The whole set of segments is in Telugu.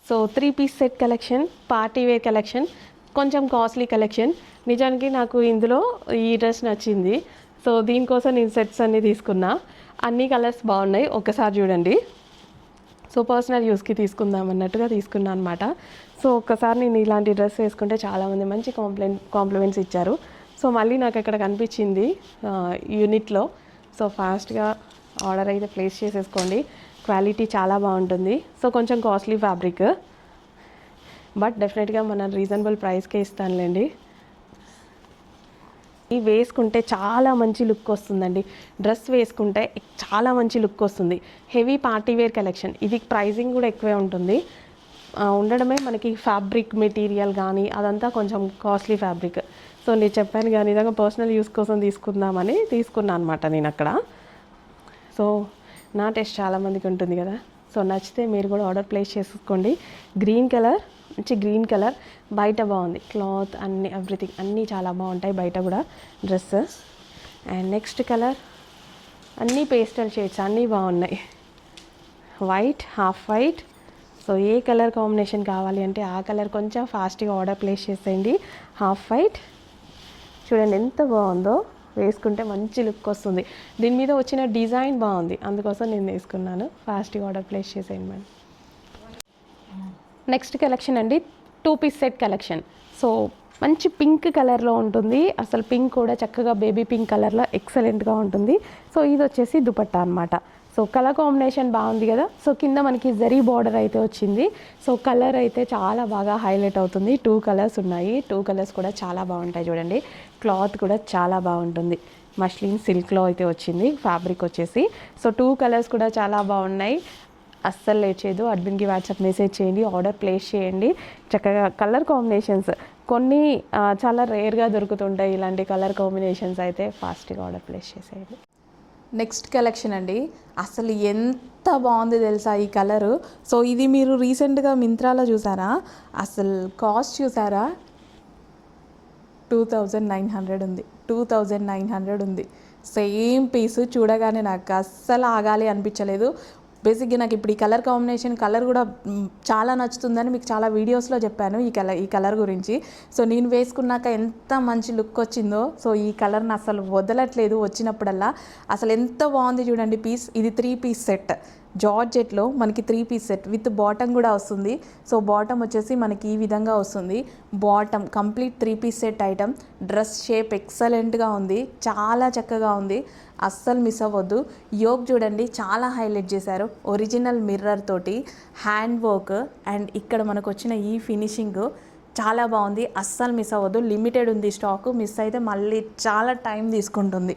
So 3 piece set collection, party wear collection, కొంచెం కాస్ట్లీ కలెక్షన్. నిజానికి నాకు ఇందులో ఈ డ్రెస్ నచ్చింది. సో దీనికోసం నేను సెట్స్ అన్నీ తీసుకున్నా. అన్ని కలర్స్ బాగున్నాయి, ఒక్కసారి చూడండి. సో పర్సనల్ యూస్కి తీసుకుందాం అన్నట్టుగా తీసుకున్నాను అనమాట. సో ఒక్కసారి నేను ఇలాంటి డ్రెస్ వేసుకుంటే చాలామంది మంచి కాంప్లిమెంట్స్ ఇచ్చారు. సో మళ్ళీ నాకు అక్కడ కనిపించింది యూనిట్లో. సో ఫాస్ట్గా ఆర్డర్ అయితే ప్లేస్ చేసేసుకోండి. క్వాలిటీ చాలా బాగుంటుంది. సో కొంచెం కాస్ట్లీ ఫ్యాబ్రిక్, బట్ డెఫినెట్గా మన రీజనబుల్ ప్రైస్కే ఇస్తానులేండి. ఈ వేసుకుంటే చాలా మంచి లుక్ వస్తుందండి. డ్రెస్ వేసుకుంటే చాలా మంచి లుక్ వస్తుంది. Heavy party wear collection. ఇది ప్రైజింగ్ కూడా ఎక్కువే ఉంటుంది. ఉండడమే మనకి ఫ్యాబ్రిక్ మెటీరియల్ కానీ అదంతా కొంచెం కాస్ట్లీ ఫ్యాబ్రిక్. సో నేను చెప్పాను కానీ నిజంగా పర్సనల్ యూస్ కోసం తీసుకుందామని తీసుకున్నాను అనమాట నేను అక్కడ. సో నా టేస్ట్ చాలామందికి ఉంటుంది కదా. సో నచ్చితే మీరు కూడా ఆర్డర్ ప్లేస్ చేసుకోండి. గ్రీన్ కలర్, మంచి గ్రీన్ కలర్. బయట బాగుంది క్లాత్, అన్ని ఎవ్రీథింగ్ అన్నీ చాలా బాగుంటాయి బయట కూడా డ్రెస్. అండ్ నెక్స్ట్ కలర్ అన్నీ పేస్టల్ షేడ్స్, అన్నీ బాగున్నాయి. White, half white. సో ఏ కలర్ కాంబినేషన్ కావాలి అంటే ఆ కలర్ కొంచెం ఫాస్ట్గా ఆర్డర్ ప్లేస్ చేసేయండి. హాఫ్ వైట్ చూడండి ఎంత బాగుందో, వేసుకుంటే మంచి లుక్ వస్తుంది. దీని మీద వచ్చిన డిజైన్ బాగుంది, అందుకోసం నేను వేసుకున్నాను. ఫాస్ట్గా ఆర్డర్ ప్లేస్ చేసేయండి మేడం. నెక్స్ట్ కలెక్షన్ అండి 2 పీస్ సెట్ కలెక్షన్. సో మంచి పింక్ కలర్లో ఉంటుంది. అసలు పింక్ కూడా చక్కగా బేబీ పింక్ కలర్లో ఎక్సలెంట్గా ఉంటుంది. సో ఇది వచ్చేసి దుపట్టా అనమాట. సో కలర్ కాంబినేషన్ బాగుంది కదా. సో కింద మనకి జరీ బార్డర్ అయితే వచ్చింది. సో కలర్ అయితే చాలా బాగా హైలైట్ అవుతుంది. 2 కలర్స్ ఉన్నాయి. 2 కలర్స్ కూడా చాలా బాగుంటాయి చూడండి. క్లాత్ కూడా చాలా బాగుంటుంది. మష్లిన్ సిల్క్లో అయితే వచ్చింది ఫ్యాబ్రిక్ వచ్చేసి. సో 2 కలర్స్ కూడా చాలా బాగున్నాయి. అస్సలు లేట్ చేయదు, అడ్మిన్కి వాట్సాప్ మెసేజ్ చేయండి, ఆర్డర్ ప్లేస్ చేయండి. చక్కగా కలర్ కాంబినేషన్స్ కొన్ని చాలా రేర్గా దొరుకుతుంటాయి. ఇలాంటి కలర్ కాంబినేషన్స్ అయితే ఫాస్ట్గా ఆర్డర్ ప్లేస్ చేసేయండి. నెక్స్ట్ కలెక్షన్ అండి, అసలు ఎంత బాగుంది తెలుసా ఈ కలరు. సో ఇది మీరు రీసెంట్గా మింత్రాలో చూసారా, అసలు కాస్ట్ చూసారా, 2900 ఉంది. 2900 ఉంది. సేమ్ పీసు చూడగానే నాకు అస్సలు ఆగాలి అనిపించలేదు. బేసిక్గా నాకు ఇప్పుడు ఈ కలర్ కాంబినేషన్, కలర్ కూడా చాలా నచ్చుతుందని మీకు చాలా వీడియోస్లో చెప్పాను ఈ కలర్ గురించి. సో నేను వేసుకున్నాక ఎంత మంచి లుక్ వచ్చిందో. సో ఈ కలర్ని అసలు వదలట్లేదు వచ్చినప్పుడల్లా. అసలు ఎంత బాగుంది చూడండి పీస్. ఇది 3 పీస్ సెట్ జార్జెట్లో మనకి 3 పీస్ సెట్ విత్ బాటమ్ కూడా వస్తుంది. సో బాటమ్ వచ్చేసి మనకి ఈ విధంగా వస్తుంది. Bottom complete 3 piece set item. Dress shape ఎక్సలెంట్గా ఉంది, చాలా చక్కగా ఉంది, అస్సలు మిస్ అవ్వద్దు. యోగ్ చూడండి చాలా హైలైట్ చేశారు. ఒరిజినల్ మిర్రర్ తోటి హ్యాండ్ వర్క్ అండ్ ఇక్కడ మనకు వచ్చిన ఈ ఫినిషింగ్ చాలా బాగుంది, అస్సలు మిస్ అవ్వద్దు. లిమిటెడ్ ఉంది స్టాక్, మిస్ అయితే మళ్ళీ చాలా టైం తీసుకుంటుంది,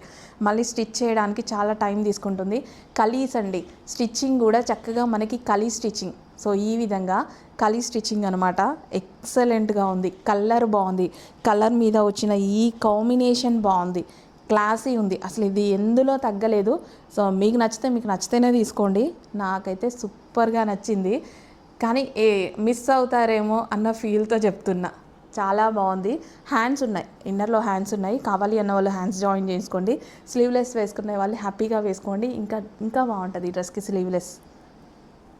మళ్ళీ స్టిచ్ చేయడానికి చాలా టైం తీసుకుంటుంది. కలీస్ అండి, స్టిచ్చింగ్ కూడా చక్కగా మనకి కలీ స్టిచ్చింగ్. సో ఈ విధంగా కలీ స్టిచ్చింగ్ అనమాట, ఎక్సలెంట్గా ఉంది. కలర్ బాగుంది, కలర్ మీద వచ్చిన ఈ కాంబినేషన్ బాగుంది, క్లాసీ ఉంది. అసలు ఇది ఎందులో తగ్గలేదు. సో మీకు నచ్చితేనే తీసుకోండి. నాకైతే సూపర్గా నచ్చింది, కానీ మిస్ అవుతారేమో అన్న ఫీల్తో చెప్తున్నా. చాలా బాగుంది. హ్యాండ్స్ ఉన్నాయి, ఇన్నర్లో హ్యాండ్స్ ఉన్నాయి. కావాలి అన్న వాళ్ళు హ్యాండ్స్ జాయిన్ చేసుకోండి. స్లీవ్లెస్ వేసుకునే వాళ్ళు హ్యాపీగా వేసుకోండి. ఇంకా బాగుంటుంది ఈ డ్రెస్కి sleeveless.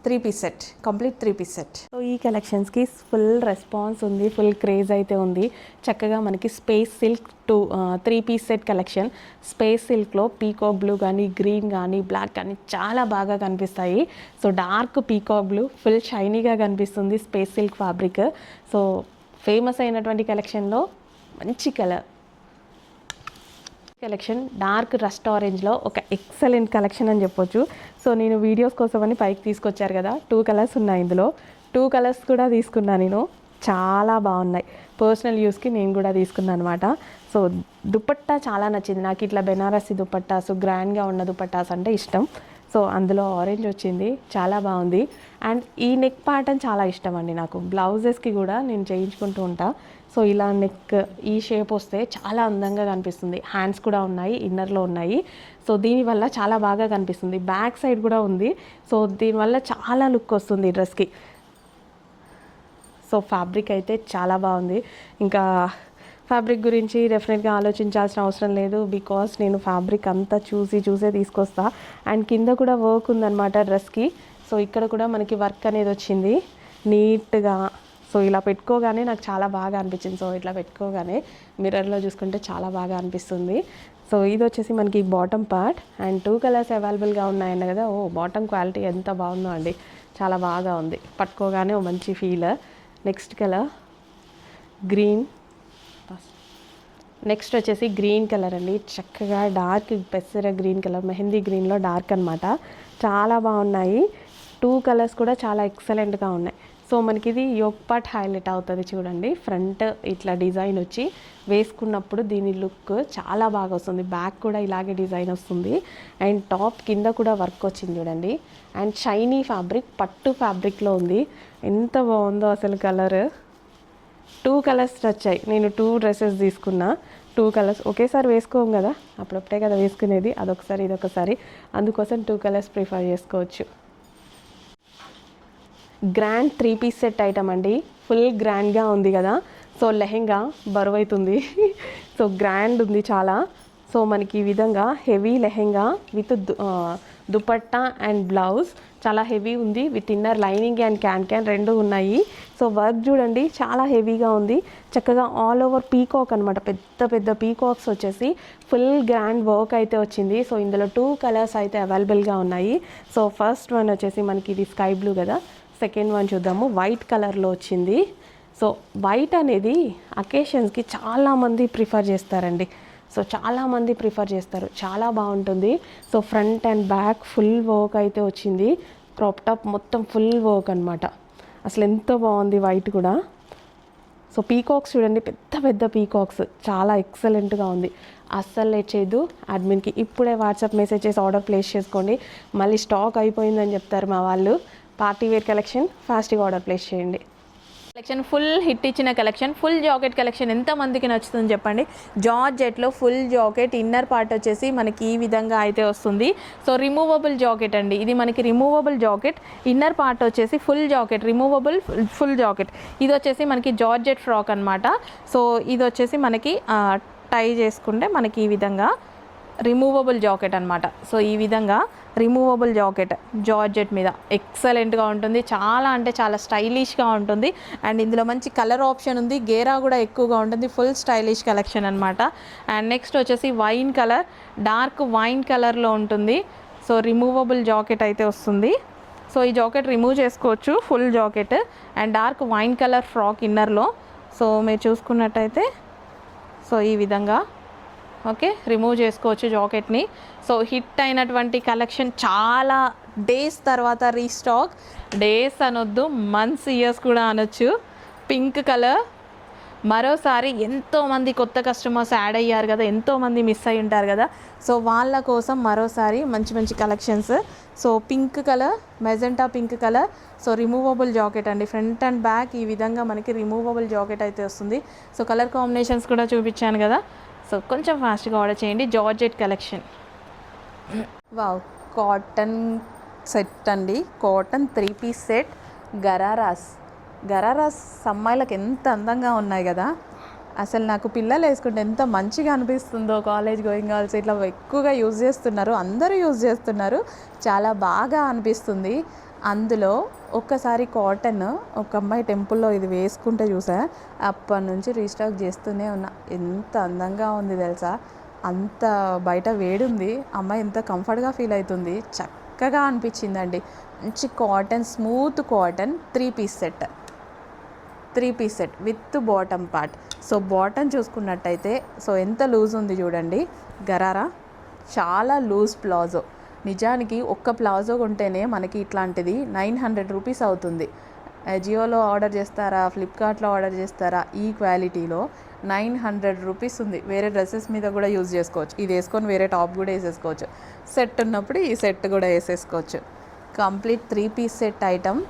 3 piece set, complete 3 piece set. So ఈ కలెక్షన్స్కి ఫుల్ రెస్పాన్స్ ఉంది, ఫుల్ క్రేజ్ అయితే ఉంది. చక్కగా మనకి space silk 3 piece set collection. Space సిల్క్లో పీకాక్ బ్లూ కానీ, గ్రీన్ కానీ, బ్లాక్ కానీ చాలా బాగా కనిపిస్తాయి. So dark peacock blue full షైనీగా కనిపిస్తుంది space silk fabric. So famous అయినటువంటి కలెక్షన్లో మంచి కలెక్షన్ డార్క్ రస్ట్ ఆరెంజ్లో ఒక ఎక్సలెంట్ కలెక్షన్ అని చెప్పొచ్చు. సో నేను వీడియోస్ కోసమని పైకి తీసుకొచ్చారు కదా, 2 కలర్స్ ఉన్నాయి ఇందులో. 2 కలర్స్ కూడా తీసుకున్నా నేను, చాలా బాగున్నాయి. పర్సనల్ యూస్కి నేను కూడా తీసుకున్నాను అనమాట. సో దుపట్టా చాలా నచ్చింది నాకు. ఇట్లా బెనారసి దుపట్టాస్, గ్రాండ్గా ఉన్న దుపట్టాస్ అంటే ఇష్టం. సో అందులో ఆరెంజ్ వచ్చింది, చాలా బాగుంది. అండ్ ఈ నెక్ ప్యాటర్న్ చాలా ఇష్టం అండి నాకు. బ్లౌజెస్కి కూడా నేను చేయించుకుంటూ ఉంటా. సో ఇలా నెక్ ఈ షేప్ వస్తే చాలా అందంగా కనిపిస్తుంది. హ్యాండ్స్ కూడా ఉన్నాయి, ఇన్నర్లో ఉన్నాయి. సో దీనివల్ల చాలా బాగా కనిపిస్తుంది. బ్యాక్ సైడ్ కూడా ఉంది. సో దీనివల్ల చాలా లుక్ వస్తుంది ఈ డ్రెస్కి. సో ఫ్యాబ్రిక్ అయితే చాలా బాగుంది. ఇంకా ఫ్యాబ్రిక్ గురించి డెఫినెట్గా ఆలోచించాల్సిన అవసరం లేదు, బికాస్ నేను ఫ్యాబ్రిక్ అంతా చూసే తీసుకొస్తా. అండ్ కింద కూడా వర్క్ ఉందన్నమాట డ్రెస్కి. సో ఇక్కడ కూడా మనకి వర్క్ అనేది వచ్చింది. నీట్గా. సో ఇలా పెట్టుకోగానే నాకు చాలా బాగా అనిపించింది. సో ఇట్లా పెట్టుకోగానే మిర్రర్లో చూసుకుంటే చాలా బాగా అనిపిస్తుంది. సో ఇది వచ్చేసి మనకి బాటమ్ పార్ట్ అండ్ 2 కలర్స్ అవైలబుల్గా ఉన్నాయన్న కదా. ఓ బాటమ్ క్వాలిటీ ఎంత బాగుందో అండి, చాలా బాగా ఉంది. పట్టుకోగానే ఓ మంచి feel. Next colour green. Next వచ్చేసి గ్రీన్ కలర్ అండి, చక్కగా డార్క్ పెసర గ్రీన్ కలర్, మెహందీ గ్రీన్లో డార్క్ అనమాట. చాలా బాగున్నాయి. 2 కలర్స్ కూడా చాలా ఎక్సలెంట్గా ఉన్నాయి. సో మనకి ఇది యోక్ పార్ట్ హైలైట్ అవుతుంది చూడండి. ఫ్రంట్ ఇట్లా డిజైన్ వచ్చి వేసుకున్నప్పుడు దీని లుక్ చాలా బాగా వస్తుంది. బ్యాక్ కూడా ఇలాగే డిజైన్ వస్తుంది అండ్ టాప్ కింద కూడా వర్క్ వచ్చింది చూడండి. అండ్ షైనీ ఫ్యాబ్రిక్, పట్టు ఫ్యాబ్రిక్లో ఉంది. ఎంత బాగుందో అసలు కలర్. 2 కలర్స్ వచ్చాయి. నేను 2 డ్రెస్సెస్ తీసుకున్నా. 2 కలర్స్ ఒకేసారి వేసుకోం కదా, అప్పుడప్పుడే కదా వేసుకునేది, అదొకసారి ఇదొకసారి, అందుకోసం 2 కలర్స్ ప్రిఫర్ చేసుకోవచ్చు. గ్రాండ్ 3 పీస్ సెట్ ఐటమ్ అండి, ఫుల్ గ్రాండ్గా ఉంది కదా. సో లెహెంగా బరువు అవుతుంది. సో గ్రాండ్ ఉంది చాలా. సో మనకి ఈ విధంగా heavy lehenga with dupatta and blouse చాలా హెవీ ఉంది. With inner lining and can రెండు ఉన్నాయి. సో వర్క్ చూడండి చాలా హెవీగా ఉంది. చక్కగా ఆల్ ఓవర్ పీకాక్ అనమాట, పెద్ద పెద్ద పీకాక్స్ వచ్చేసి ఫుల్ గ్రాండ్ వర్క్ అయితే వచ్చింది. సో ఇందులో 2 కలర్స్ అయితే అవైలబుల్గా ఉన్నాయి. సో ఫస్ట్ వన్ వచ్చేసి మనకి ఇది స్కై బ్లూ కదా, సెకండ్ వన్ చూద్దాము. వైట్ కలర్లో వచ్చింది. సో వైట్ అనేది అకేషన్స్కి చాలామంది ప్రిఫర్ చేస్తారండి. సో చాలామంది ప్రిఫర్ చేస్తారు, చాలా బాగుంటుంది. So front and back full work అయితే వచ్చింది. క్రాప్ టాప్ మొత్తం ఫుల్ వర్క్ అనమాట. అసలు ఎంతో బాగుంది వైట్ కూడా. సో పీకాక్స్ చూడండి, పెద్ద పెద్ద పీకాక్స్, చాలా ఎక్సలెంట్గా ఉంది. అస్సలు లేట్ చేయదు. అడ్మిన్కి ఇప్పుడే వాట్సాప్ మెసేజ్ చేసి ఆర్డర్ ప్లేస్ చేసుకోండి. మళ్ళీ స్టాక్ అయిపోయిందని చెప్తారు మా వాళ్ళు. పార్టీ వేర్ కలెక్షన్ ఫాస్ట్గా ఆర్డర్ ప్లేస్ చేయండి. కలెక్షన్ ఫుల్ హిట్ ఇచ్చిన కలెక్షన్, ఫుల్ జాకెట్ కలెక్షన్ ఎంతమందికి నచ్చుతుంది చెప్పండి. జార్జెట్లో ఫుల్ జాకెట్, ఇన్నర్ పార్ట్ వచ్చేసి మనకి ఈ విధంగా అయితే వస్తుంది. సో రిమూవబుల్ జాకెట్ అండి, ఇది మనకి రిమూవబుల్ జాకెట్. ఇన్నర్ పార్ట్ వచ్చేసి full jacket, removable full jacket. ఇది వచ్చేసి మనకి జార్జెట్ ఫ్రాక్ అనమాట. సో ఇది వచ్చేసి మనకి టై చేసుకుంటే మనకి ఈ విధంగా రిమూవబుల్ జాకెట్ అనమాట. సో ఈ విధంగా రిమూవబుల్ జాకెట్ జార్జెట్ మీద ఎక్సలెంట్గా ఉంటుంది. చాలా అంటే చాలా స్టైలిష్గా ఉంటుంది. అండ్ ఇందులో మంచి కలర్ ఆప్షన్ ఉంది, గేరా కూడా ఎక్కువగా ఉంటుంది. ఫుల్ స్టైలిష్ కలెక్షన్ అనమాట. అండ్ నెక్స్ట్ వచ్చేసి వైన్ కలర్, డార్క్ వైన్ కలర్లో ఉంటుంది. సో రిమూవబుల్ జాకెట్ అయితే వస్తుంది. సో ఈ జాకెట్ రిమూవ్ చేసుకోవచ్చు, full jacket. And dark wine colour frock ఇన్నర్లో. సో మీరు చూసుకున్నట్టయితే సో ఈ విధంగా ఓకే రిమూవ్ చేసుకోవచ్చు జాకెట్ని. సో హిట్ అయినటువంటి కలెక్షన్, చాలా డేస్ తర్వాత రీస్టాక్. డేస్ అనొద్దు, మంత్స్, ఇయర్స్ కూడా అనొచ్చు. పింక్ కలర్ మరోసారి ఎంతోమంది కొత్త కస్టమర్స్ యాడ్ అయ్యారు కదా, ఎంతోమంది మిస్ అయి ఉంటారు కదా. సో వాళ్ళ కోసం మరోసారి మంచి మంచి collections. So pink colour, magenta pink colour. So removable jacket అండి, ఫ్రంట్ అండ్ బ్యాక్ ఈ విధంగా మనకి రిమూవబుల్ జాకెట్ అయితే వస్తుంది. సో కలర్ కాంబినేషన్స్ కూడా చూపించాను కదా. సో కొంచెం ఫాస్ట్గా ఆర్డర్ చేయండి. Georgette collection. Wow, cotton set అండి, కాటన్ 3 పీస్ సెట్. గరారాస్ అమ్మాయిలకు ఎంత అందంగా ఉన్నాయి కదా. అసలు నాకు పిల్లలు వేసుకుంటే ఎంత మంచిగా అనిపిస్తుందో. కాలేజ్ గోయింగ్ గర్ల్స్ ఇట్లా ఎక్కువగా యూజ్ చేస్తున్నారు, అందరూ యూజ్ చేస్తున్నారు. చాలా బాగా అనిపిస్తుంది. అందులో ఒక్కసారి కాటన్, ఒక అమ్మాయి టెంపుల్లో ఇది వేసుకుంటే చూసా, అప్పటి నుంచి రీస్టాక్ చేస్తూనే ఉన్నా. ఎంత అందంగా ఉంది తెలుసా. అంత బయట వేడుంది, అమ్మాయి ఎంత కంఫర్ట్గా ఫీల్ అవుతుంది. చక్కగా అనిపించిందండి. మంచి cotton, smooth cotton 3 piece set. 3 piece set with bottom part. So bottom చూసుకున్నట్టయితే సో ఎంత లూజ్ ఉంది చూడండి. గరారా చాలా లూజ్ ప్లాజో. నిజానికి ఒక్క ప్లాజో కొంటేనే మనకి ఇట్లాంటిది 900 రూపీస్ అవుతుంది. జియోలో ఆర్డర్ చేస్తారా, ఫ్లిప్కార్ట్లో ఆర్డర్ చేస్తారా, ఈ క్వాలిటీలో 900 రూపీస్ ఉంది. వేరే డ్రెస్సెస్ మీద కూడా యూజ్ చేసుకోవచ్చు. ఇది వేసుకొని వేరే టాప్ కూడా వేసేసుకోవచ్చు. సెట్ ఉన్నప్పుడు ఈ సెట్ కూడా వేసేసుకోవచ్చు. Complete 3 piece set item.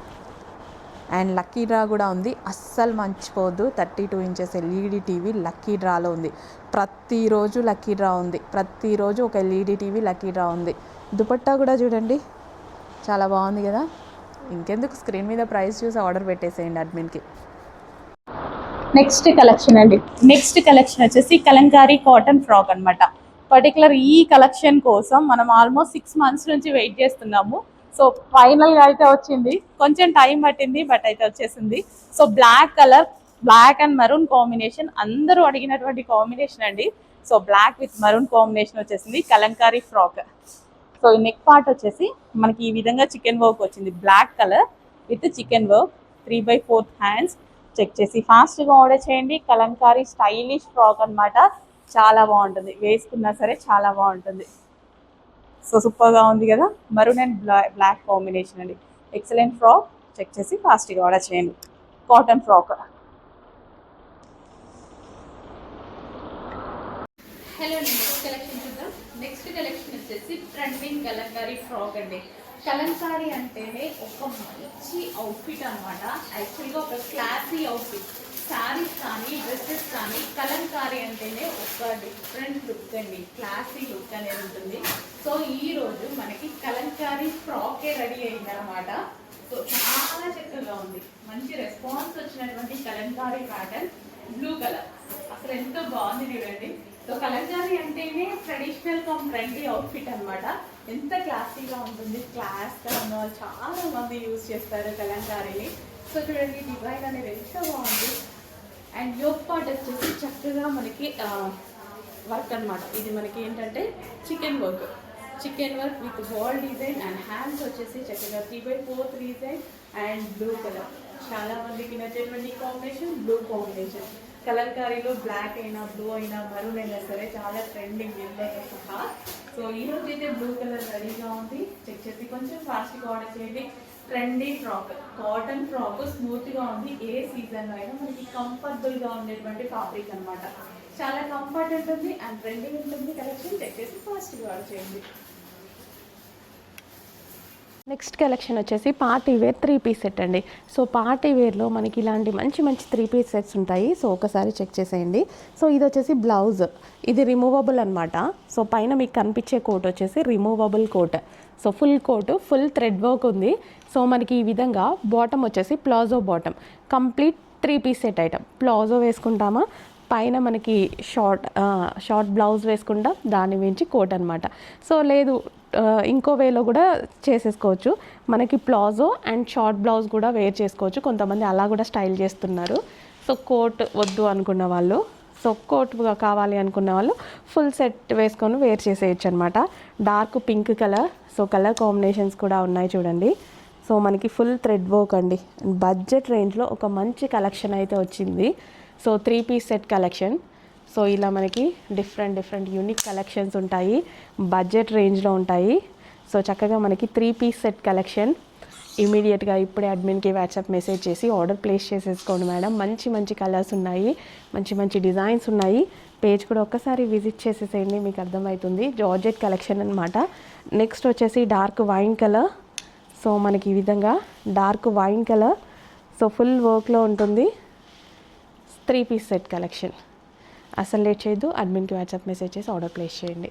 And lucky draw కూడా ఉంది, అస్సలు మర్చిపోవద్దు. 32 ఇంచెస్ ఎల్ఈడి టీవీ లక్కీ డ్రాలో ఉంది. ప్రతిరోజు లక్కీ డ్రా ఉంది, ప్రతిరోజు ఒక ఎల్ఈడి టీవీ లక్కీ డ్రా ఉంది. దుపట్టా కూడా చూడండి, చాలా బాగుంది కదా. ఇంకెందుకు, స్క్రీన్ మీద ప్రైస్ చూసి ఆర్డర్ పెట్టేసేయండి అడ్మిన్కి. నెక్స్ట్ కలెక్షన్ అండి, నెక్స్ట్ కలెక్షన్ వచ్చేసి కలంకారీ కాటన్ ఫ్రాక్ అనమాట. పర్టికులర్ ఈ కలెక్షన్ కోసం మనం ఆల్మోస్ట్ 6 months నుంచి వెయిట్ చేస్తున్నాము. సో ఫైనల్గా అయితే వచ్చింది, కొంచెం టైం పట్టింది బట్ అయితే వచ్చేసింది. So black colour, black and maroon combination, అందరూ అడిగినటువంటి కాంబినేషన్ అండి. So black with maroon combination వచ్చేసింది, కలంకారీ ఫ్రాక్. సో ఈ నెక్ పార్ట్ వచ్చేసి మనకి ఈ విధంగా చికెన్ వర్క్ వచ్చింది, black colour with chicken work, 3/4 hands. Check చేసి ఫాస్ట్గా ఆర్డర్ చేయండి. కలంకారీ స్టైలిష్ ఫ్రాక్ అన్నమాట, చాలా బాగుంటుంది, వేసుకున్నా సరే చాలా బాగుంటుంది. సో సూపర్గా ఉంది కదా, మరూన్ అండ్ బ్లాక్ కాంబినేషన్ అండి, ఎక్సలెంట్ ఫ్రాక్. చెక్ చేసి ఫాస్ట్గా ఆర్డర్ చేయండి. Cotton frock. హలో అండి, నెక్స్ట్ కలెక్షన్ చూద్దాం. నెక్స్ట్ కలెక్షన్ వచ్చేసి ట్రెండింగ్ కలంకారీ ఫ్రాక్ అండి. కలంకారీ అంటేనే ఒక మంచి అవుట్ఫిట్ అనమాట, యాక్చువల్గా ఒక క్లాసీ అవుట్ఫిట్. శారీస్ కానీ డ్రెస్సెస్ కానీ కలంకారీ అంటేనే ఒక డిఫరెంట్ లుక్ అండి, క్లాసీ లుక్ అనేది ఉంటుంది. సో ఈ రోజు మనకి కలంకారీ ఫ్రాకే రెడీ అయిందనమాట. సో చాలా చక్కగా ఉంది, మంచి రెస్పాన్స్ వచ్చినటువంటి కలంకారీ ప్యాటర్న్, బ్లూ కలర్, అసలు ఎంతో బాగుంది చూడండి. సో కలంకారీ అంటేనే ట్రెడిషనల్ కమ్ ట్రెండీ అవుట్ఫిట్ అనమాట, ఎంత క్లాసీగా ఉంటుంది, క్లాస్గా ఉన్న వాళ్ళు చాలా మంది యూజ్ చేస్తారు కలంకారీని. సో చూడండి డిజైన్ అనేది ఎంత బాగుంది. అండ్ యోక్ పార్ట్ వచ్చేసి చక్కగా మనకి వర్క్ అనమాట, ఇది మనకి ఏంటంటే chicken work with ball design and hands వచ్చేసి చక్కగా 3/4 డిజైన్ అండ్ బ్లూ కలర్. చాలా మందికి నచ్చేటువంటి కాంబినేషన్ బ్లూ కాంబినేషన్. కలంకారీలో బ్లాక్ అయినా బ్లూ అయినా మరూన్ అయినా సరే చాలా ట్రెండింగ్ ఎల్లో సహా. సో ఈ రోజు అయితే బ్లూ కలర్ రెడీగా ఉంది, చెక్ చేసి కొంచెం ఫాస్ట్గా ఆర్డర్ చేయండి. ట్రెండీ ఫ్రాక్, కాటన్ ఫ్రాక్, స్మూత్గా ఉంది, ఏ సీజన్లో అయినా మనకి కంఫర్టబుల్గా ఉండేటువంటి ఫ్యాబ్రిక్ అనమాట, చాలా కంఫర్ట్ ఉంటుంది అండ్ ట్రెండింగ్ ఉంటుంది. కలెక్షన్ చెక్ చేసి ఫాస్ట్గా ఆర్డర్ చేయండి. నెక్స్ట్ కలెక్షన్ వచ్చేసి పార్టీ వేర్ 3 పీస్ సెట్ అండి. సో పార్టీ వేర్లో మనకి ఇలాంటి మంచి 3 పీస్ సెట్స్ ఉంటాయి. సో ఒకసారి చెక్ చేసేయండి. సో ఇది వచ్చేసి బ్లౌజ్, ఇది రిమూవబుల్ అనమాట. సో పైన మీకు కనిపించే కోట్ వచ్చేసి removable coat. So full coat, full thread work ఉంది. సో మనకి ఈ విధంగా బాటమ్ వచ్చేసి palazzo bottom, complete 3 piece set item. Palazzo వేసుకుంటామా, పైన మనకి షార్ట్ బ్లౌజ్ వేసుకుంటాం, దాని మించి కోట్ అనమాట. సో లేదు ఇంకో వేలో కూడా చేసేసుకోవచ్చు, మనకి ప్లాజో అండ్ షార్ట్ బ్లౌజ్ కూడా వేర్ చేసుకోవచ్చు, కొంతమంది అలా కూడా స్టైల్ చేస్తున్నారు. సో కోట్ వద్దు అనుకున్న వాళ్ళు, సో కోట్ కావాలి అనుకున్న వాళ్ళు ఫుల్ సెట్ వేసుకొని వేర్ చేసేయచ్చు అనమాట. Dark pink colour, so colour combinations కూడా ఉన్నాయి చూడండి. సో మనకి ఫుల్ థ్రెడ్ వర్క్ అండి, బడ్జెట్ రేంజ్లో ఒక మంచి కలెక్షన్ అయితే వచ్చింది. So 3 piece set collection. So ఇలా మనకి డిఫరెంట్ యూనిక్ కలెక్షన్స్ ఉంటాయి, బడ్జెట్ రేంజ్లో ఉంటాయి. సో చక్కగా మనకి 3 పీస్ సెట్ కలెక్షన్. ఇమీడియట్గా ఇప్పుడే అడ్మిన్కి వాట్సాప్ మెసేజ్ చేసి ఆర్డర్ ప్లేస్ చేసేసుకోండి మేడం. మంచి కలర్స్ ఉన్నాయి, మంచి డిజైన్స్ ఉన్నాయి. పేజ్ కూడా ఒక్కసారి విజిట్ చేసేసేయండి, మీకు అర్థమవుతుంది. జార్జెట్ కలెక్షన్ అనమాట. నెక్స్ట్ వచ్చేసి డార్క్ వైన్ కలర్. సో మనకి ఈ విధంగా dark wine colour, so full వర్క్లో ఉంటుంది. 3 పీస్ సెట్ కలెక్షన్. అసలు లేట్ చేయొద్దు, అడ్మిన్కి వాట్సాప్ మెసేజ్ చేసి ఆర్డర్ ప్లేస్ చేయండి.